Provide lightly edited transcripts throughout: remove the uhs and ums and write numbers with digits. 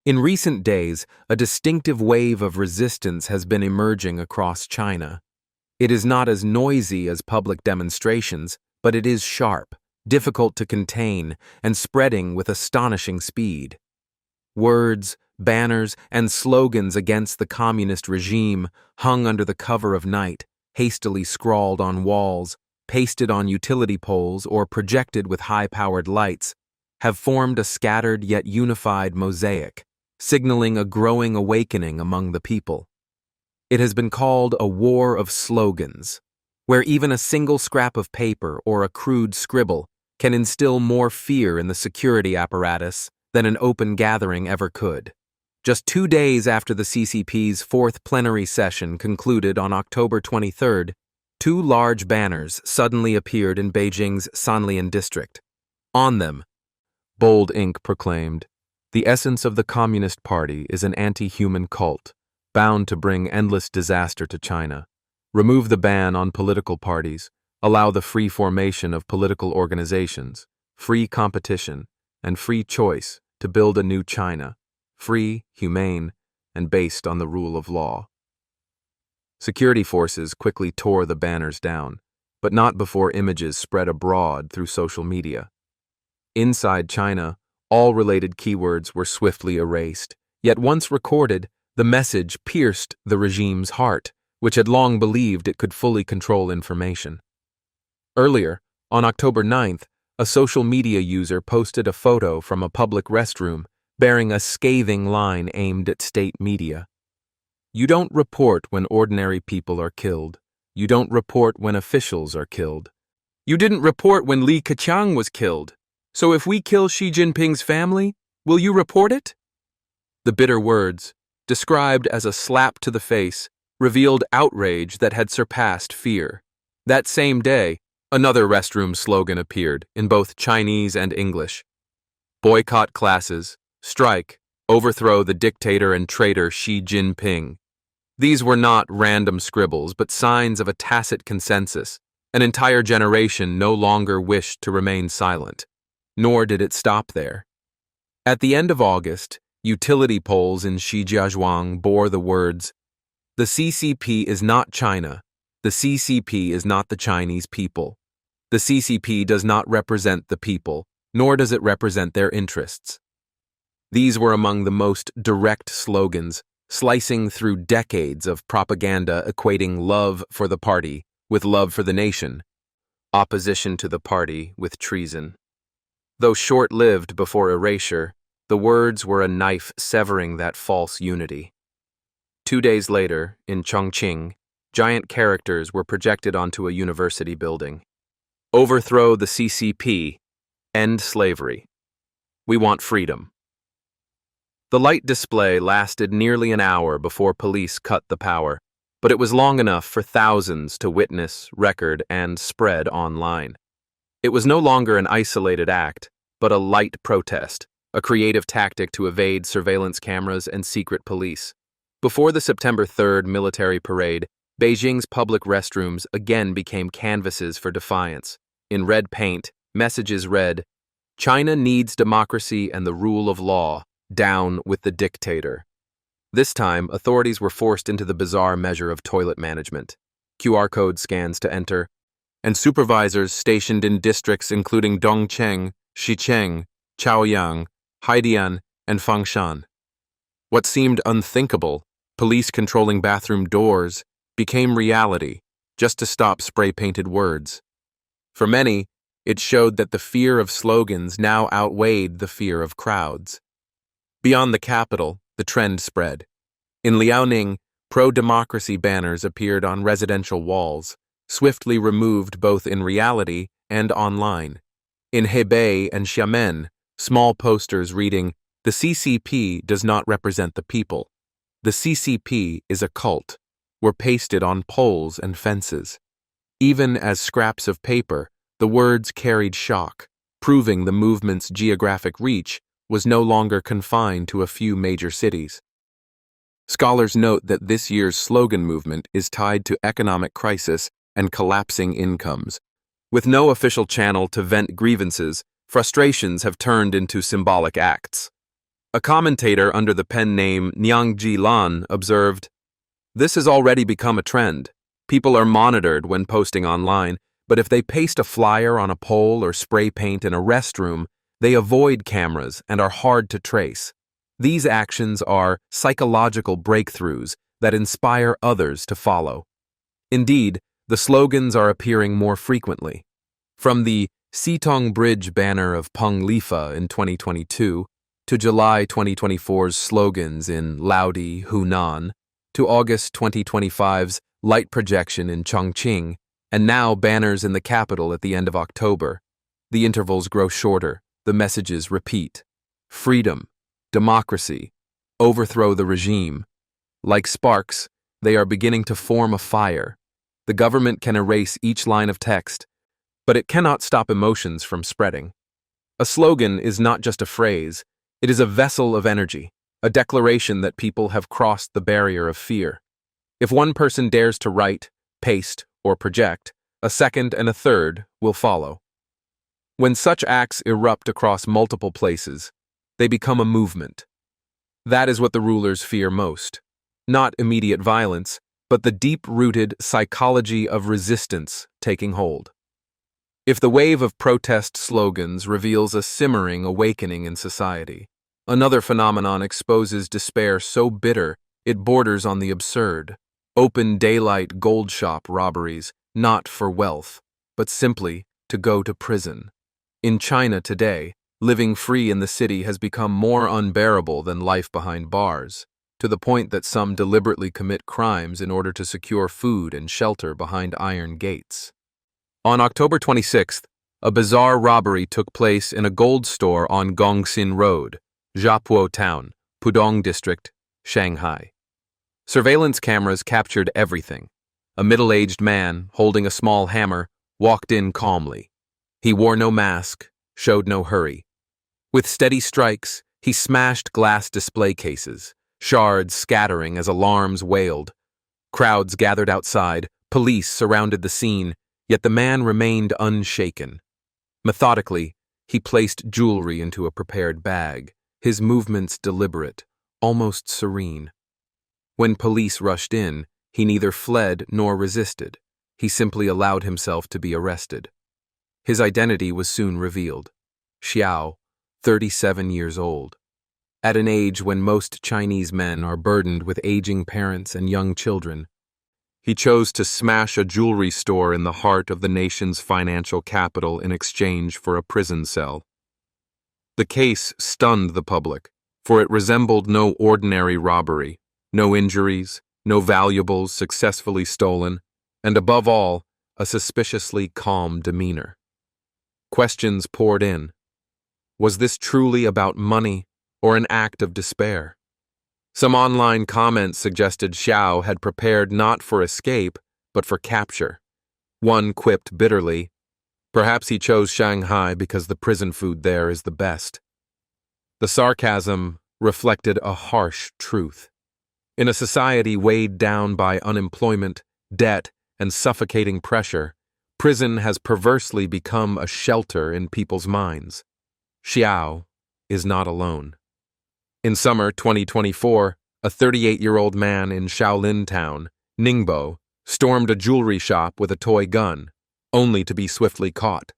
In recent days, a distinctive wave of resistance has been emerging across China. It is not as noisy as public demonstrations, but it is sharp, difficult to contain, and spreading with astonishing speed. Words, banners, and slogans against the communist regime, hung under the cover of night, hastily scrawled on walls, pasted on utility poles, or projected with high-powered lights, have formed a scattered yet unified mosaic, signaling a growing awakening among the people. It has been called a war of slogans, where even a single scrap of paper or a crude scribble can instill more fear in the security apparatus than an open gathering ever could. Just 2 days after the CCP's fourth plenary session concluded on October 23rd, 2 large banners suddenly appeared in Beijing's Sanlian district. On them, bold ink proclaimed, "The essence of the Communist Party is an anti-human cult, bound to bring endless disaster to China. Remove the ban on political parties, allow the free formation of political organizations, free competition, and free choice to build a new China, free, humane, and based on the rule of law." Security forces quickly tore the banners down, but not before images spread abroad through social media. Inside China, all related keywords were swiftly erased, yet once recorded, the message pierced the regime's heart, which had long believed it could fully control information. Earlier, on October 9th, a social media user posted a photo from a public restroom bearing a scathing line aimed at state media. "You don't report when ordinary people are killed. You don't report when officials are killed. You didn't report when Li Keqiang was killed. So if we kill Xi Jinping's family, will you report it?" The bitter words, described as a slap to the face, revealed outrage that had surpassed fear. That same day, another restroom slogan appeared in both Chinese and English. "Boycott classes, strike, overthrow the dictator and traitor Xi Jinping." These were not random scribbles, but signs of a tacit consensus. An entire generation no longer wished to remain silent. Nor did it stop there. At the end of August, utility poles in Shijiazhuang bore the words, "The CCP is not China. The CCP is not the Chinese people. The CCP does not represent the people, nor does it represent their interests." These were among the most direct slogans, slicing through decades of propaganda equating love for the party with love for the nation, opposition to the party with treason. Though short-lived before erasure, the words were a knife severing that false unity. 2 days later, in Chongqing, giant characters were projected onto a university building. "Overthrow the CCP. End slavery. We want freedom." The light display lasted nearly an hour before police cut the power, but it was long enough for thousands to witness, record, and spread online. It was no longer an isolated act, but a light protest, a creative tactic to evade surveillance cameras and secret police. Before the September 3rd military parade, Beijing's public restrooms again became canvases for defiance. In red paint, messages read, "China needs democracy and the rule of law. Down with the dictator." This time, authorities were forced into the bizarre measure of toilet management. QR code scans to enter, and supervisors stationed in districts including Dongcheng, Xicheng, Chaoyang, Haidian, and Fangshan. What seemed unthinkable, police controlling bathroom doors, became reality, just to stop spray-painted words. For many, it showed that the fear of slogans now outweighed the fear of crowds. Beyond the capital, the trend spread. In Liaoning, pro-democracy banners appeared on residential walls, swiftly removed both in reality and online. In Hebei and Xiamen, small posters reading, "The CCP does not represent the people. The CCP is a cult," were pasted on poles and fences. Even as scraps of paper, the words carried shock, proving the movement's geographic reach was no longer confined to a few major cities. Scholars note that this year's slogan movement is tied to economic crisis and collapsing incomes. With no official channel to vent grievances, frustrations have turned into symbolic acts. A commentator under the pen name Yuan observed, "This has already become a trend. People are monitored when posting online, but if they paste a flyer on a pole or spray paint in a restroom, they avoid cameras and are hard to trace. These actions are psychological breakthroughs that inspire others to follow." Indeed, the slogans are appearing more frequently. From the Sitong Bridge banner of Peng Lifa in 2022, to July 2024's slogans in Laodi, Hunan, to August 2025's light projection in Chongqing, and now banners in the capital at the end of October. The intervals grow shorter, the messages repeat. Freedom, democracy, overthrow the regime. Like sparks, they are beginning to form a fire. The government can erase each line of text, but it cannot stop emotions from spreading. A slogan is not just a phrase, it is a vessel of energy, a declaration that people have crossed the barrier of fear. If one person dares to write, paste, or project, a second and a third will follow. When such acts erupt across multiple places, they become a movement. That is what the rulers fear most. Not immediate violence, but the deep-rooted psychology of resistance taking hold. If the wave of protest slogans reveals a simmering awakening in society, another phenomenon exposes despair so bitter it borders on the absurd. Open daylight gold shop robberies, not for wealth, but simply to go to prison. In China today, living free in the city has become more unbearable than life behind bars, to the point that some deliberately commit crimes in order to secure food and shelter behind iron gates. On October 26th, a bizarre robbery took place in a gold store on Gongxin Road, Jiapuo Town, Pudong District, Shanghai. Surveillance cameras captured everything. A middle-aged man, holding a small hammer, walked in calmly. He wore no mask, showed no hurry. With steady strikes, he smashed glass display cases, shards scattering as alarms wailed. Crowds gathered outside, police surrounded the scene, yet the man remained unshaken. Methodically, he placed jewelry into a prepared bag, his movements deliberate, almost serene. When police rushed in, he neither fled nor resisted. He simply allowed himself to be arrested. His identity was soon revealed. Xiao, 37 years old. At an age when most Chinese men are burdened with aging parents and young children, he chose to smash a jewelry store in the heart of the nation's financial capital in exchange for a prison cell. The case stunned the public, for it resembled no ordinary robbery, no injuries, no valuables successfully stolen, and above all, a suspiciously calm demeanor. Questions poured in. Was this truly about money or an act of despair? Some online comments suggested Xiao had prepared not for escape, but for capture. One quipped bitterly, "Perhaps he chose Shanghai because the prison food there is the best." The sarcasm reflected a harsh truth. In a society weighed down by unemployment, debt, and suffocating pressure, prison has perversely become a shelter in people's minds. Xiao is not alone. In summer 2024, a 38-year-old man in Shaolin Town, Ningbo, stormed a jewelry shop with a toy gun, only to be swiftly caught.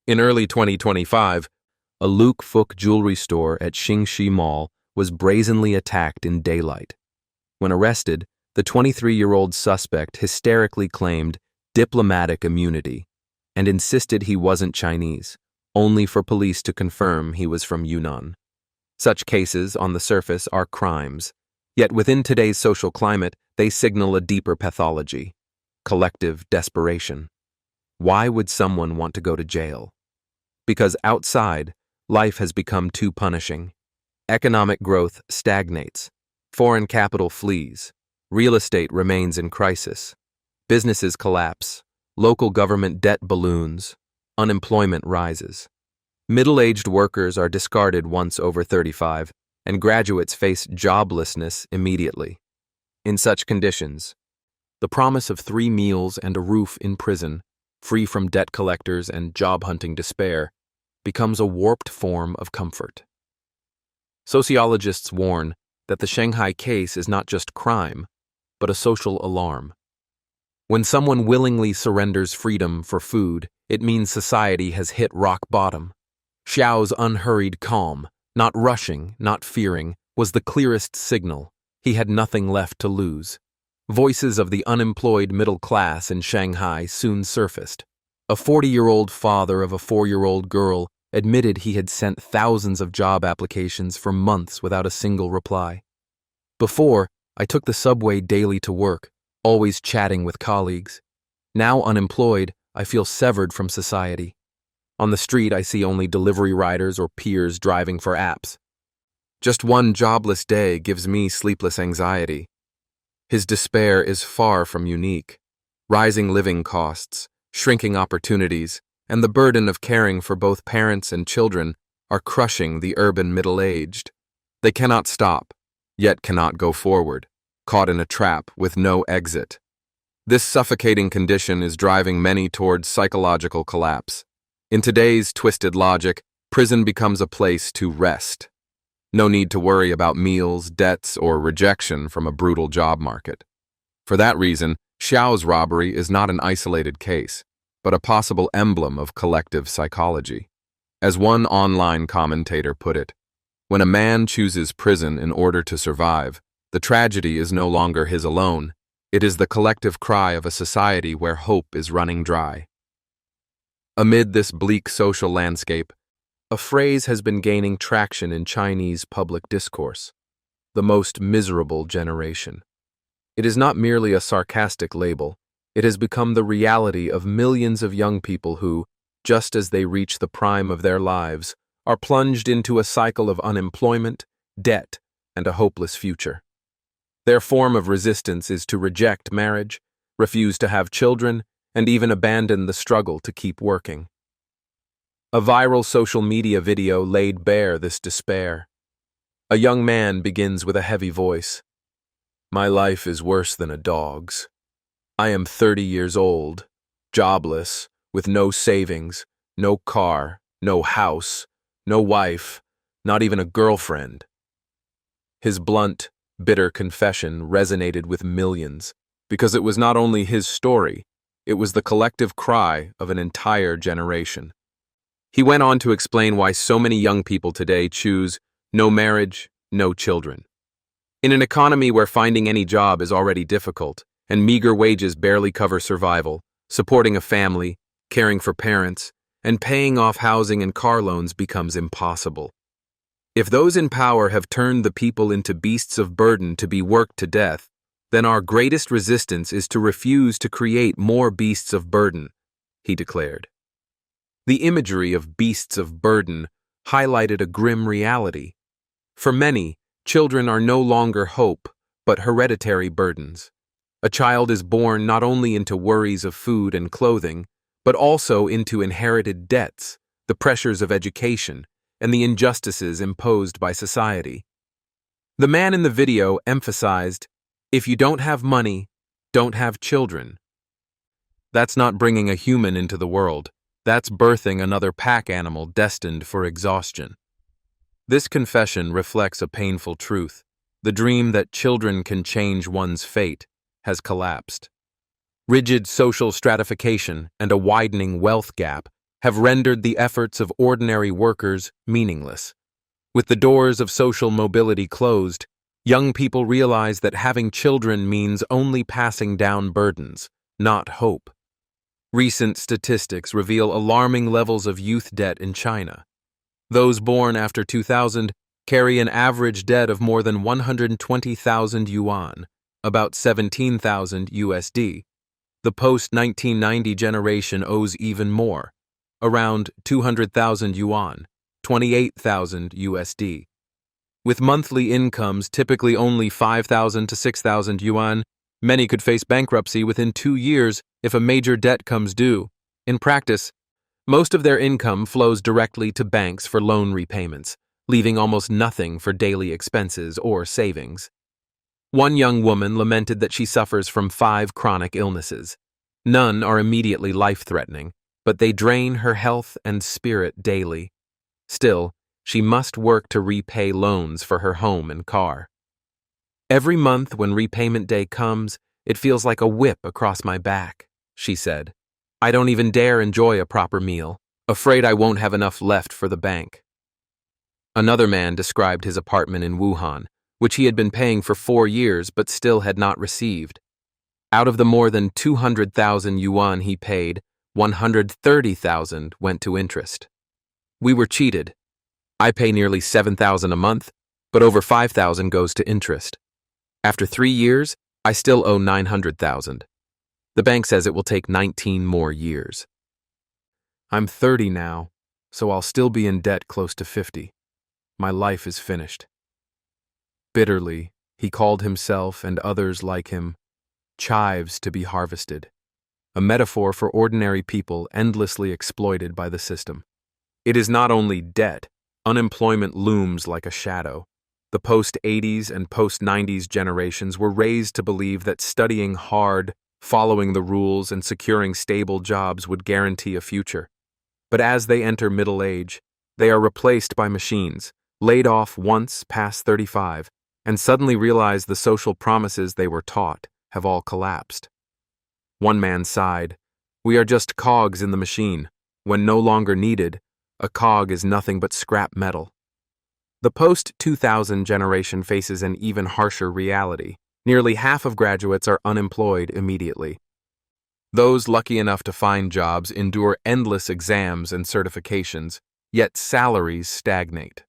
In early 2025, a Luke Fook jewelry store at Xingxi Mall was brazenly attacked in daylight. When arrested, the 23-year-old suspect hysterically claimed diplomatic immunity and insisted he wasn't Chinese, only for police to confirm he was from Yunnan. Such cases, on the surface, are crimes, yet within today's social climate, they signal a deeper pathology: collective desperation. Why would someone want to go to jail? Because outside, life has become too punishing. Economic growth stagnates. Foreign capital flees. Real estate remains in crisis. Businesses collapse. Local government debt balloons. Unemployment rises. Middle-aged workers are discarded once over 35, and graduates face joblessness immediately. In such conditions, the promise of 3 meals and a roof in prison, free from debt collectors and job-hunting despair, becomes a warped form of comfort. Sociologists warn that the Shanghai case is not just crime, but a social alarm. When someone willingly surrenders freedom for food, it means society has hit rock bottom. Xiao's unhurried calm, not rushing, not fearing, was the clearest signal. He had nothing left to lose. Voices of the unemployed middle class in Shanghai soon surfaced. A 40-year-old father of a 4-year-old girl admitted he had sent thousands of job applications for months without a single reply. Before, I took the subway daily to work, always chatting with colleagues. Now unemployed, I feel severed from society. On the street, I see only delivery riders or peers driving for apps. Just one jobless day gives me sleepless anxiety. His despair is far from unique. Rising living costs, shrinking opportunities, and the burden of caring for both parents and children are crushing the urban middle-aged. They cannot stop, yet cannot go forward, caught in a trap with no exit. This suffocating condition is driving many towards psychological collapse. In today's twisted logic, prison becomes a place to rest. No need to worry about meals, debts, or rejection from a brutal job market. For that reason, Xiao's robbery is not an isolated case, but a possible emblem of collective psychology. As one online commentator put it, when a man chooses prison in order to survive, the tragedy is no longer his alone. It is the collective cry of a society where hope is running dry. Amid this bleak social landscape, a phrase has been gaining traction in Chinese public discourse: the most miserable generation. It is not merely a sarcastic label. It has become the reality of millions of young people who, just as they reach the prime of their lives, are plunged into a cycle of unemployment, debt, and a hopeless future. Their form of resistance is to reject marriage, refuse to have children, and even abandon the struggle to keep working. A viral social media video laid bare this despair. A young man begins with a heavy voice. "My life is worse than a dog's. I am 30 years old, jobless, with no savings, no car, no house, no wife, not even a girlfriend." His blunt, bitter confession resonated with millions, because it was not only his story, it was the collective cry of an entire generation. He went on to explain why so many young people today choose no marriage, no children. In an economy where finding any job is already difficult, and meager wages barely cover survival, supporting a family, caring for parents, and paying off housing and car loans becomes impossible. If those in power have turned the people into beasts of burden to be worked to death, then our greatest resistance is to refuse to create more beasts of burden, he declared. The imagery of beasts of burden highlighted a grim reality. For many, children are no longer hope, but hereditary burdens. A child is born not only into worries of food and clothing, but also into inherited debts, the pressures of education, and the injustices imposed by society. The man in the video emphasized, "If you don't have money, don't have children." That's not bringing a human into the world. That's birthing another pack animal destined for exhaustion. This confession reflects a painful truth. The dream that children can change one's fate has collapsed. Rigid social stratification and a widening wealth gap have rendered the efforts of ordinary workers meaningless. With the doors of social mobility closed, young people realize that having children means only passing down burdens, not hope. Recent statistics reveal alarming levels of youth debt in China. Those born after 2000 carry an average debt of more than 120,000 yuan, about 17,000 USD. The post-1990 generation owes even more, around 200,000 yuan, 28,000 USD. With monthly incomes typically only 5,000 to 6,000 yuan, many could face bankruptcy within 2 years if a major debt comes due. In practice, most of their income flows directly to banks for loan repayments, leaving almost nothing for daily expenses or savings. One young woman lamented that she suffers from 5 chronic illnesses. None are immediately life-threatening, but they drain her health and spirit daily. Still, She must work to repay loans for her home and car. Every month when repayment day comes, it feels like a whip across my back, she said. I don't even dare enjoy a proper meal, afraid I won't have enough left for the bank. Another man described his apartment in Wuhan, which he had been paying for 4 years but still had not received. Out of the more than 200,000 yuan he paid, 130,000 went to interest. We were cheated. I pay nearly 7,000 a month, but over 5,000 goes to interest. After 3 years, I still owe 900,000. The bank says it will take 19 more years. I'm 30 now, so I'll still be in debt close to 50. My life is finished. Bitterly, he called himself and others like him chives to be harvested, a metaphor for ordinary people endlessly exploited by the system. It is not only debt, unemployment looms like a shadow. The post-80s and post-90s generations were raised to believe that studying hard, following the rules, and securing stable jobs would guarantee a future. But as they enter middle age, they are replaced by machines, laid off once past 35, and suddenly realize the social promises they were taught have all collapsed. One man sighed, "We are just cogs in the machine. When no longer needed, a cog is nothing but scrap metal." The post-2000 generation faces an even harsher reality. Nearly half of graduates are unemployed immediately. Those lucky enough to find jobs endure endless exams and certifications, yet salaries stagnate.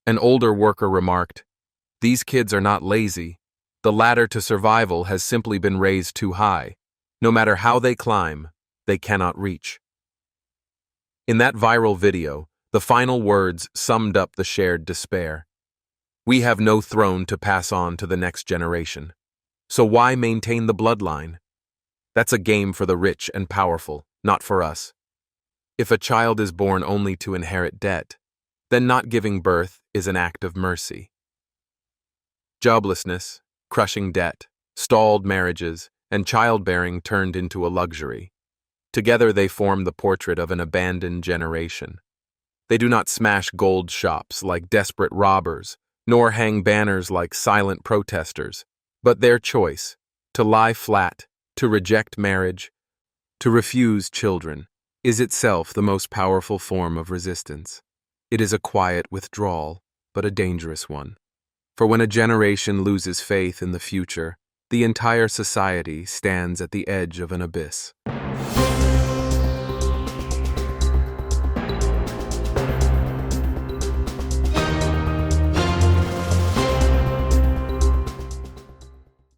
An older worker remarked, "These kids are not lazy. The ladder to survival has simply been raised too high. No matter how they climb, they cannot reach." In that viral video, the final words summed up the shared despair. We have no throne to pass on to the next generation. So why maintain the bloodline? That's a game for the rich and powerful, not for us. If a child is born only to inherit debt, then not giving birth is an act of mercy. Joblessness, crushing debt, stalled marriages, and childbearing turned into a luxury. Together they form the portrait of an abandoned generation. They do not smash gold shops like desperate robbers, nor hang banners like silent protesters, but their choice, to lie flat, to reject marriage, to refuse children, is itself the most powerful form of resistance. It is a quiet withdrawal, but a dangerous one. For when a generation loses faith in the future, the entire society stands at the edge of an abyss.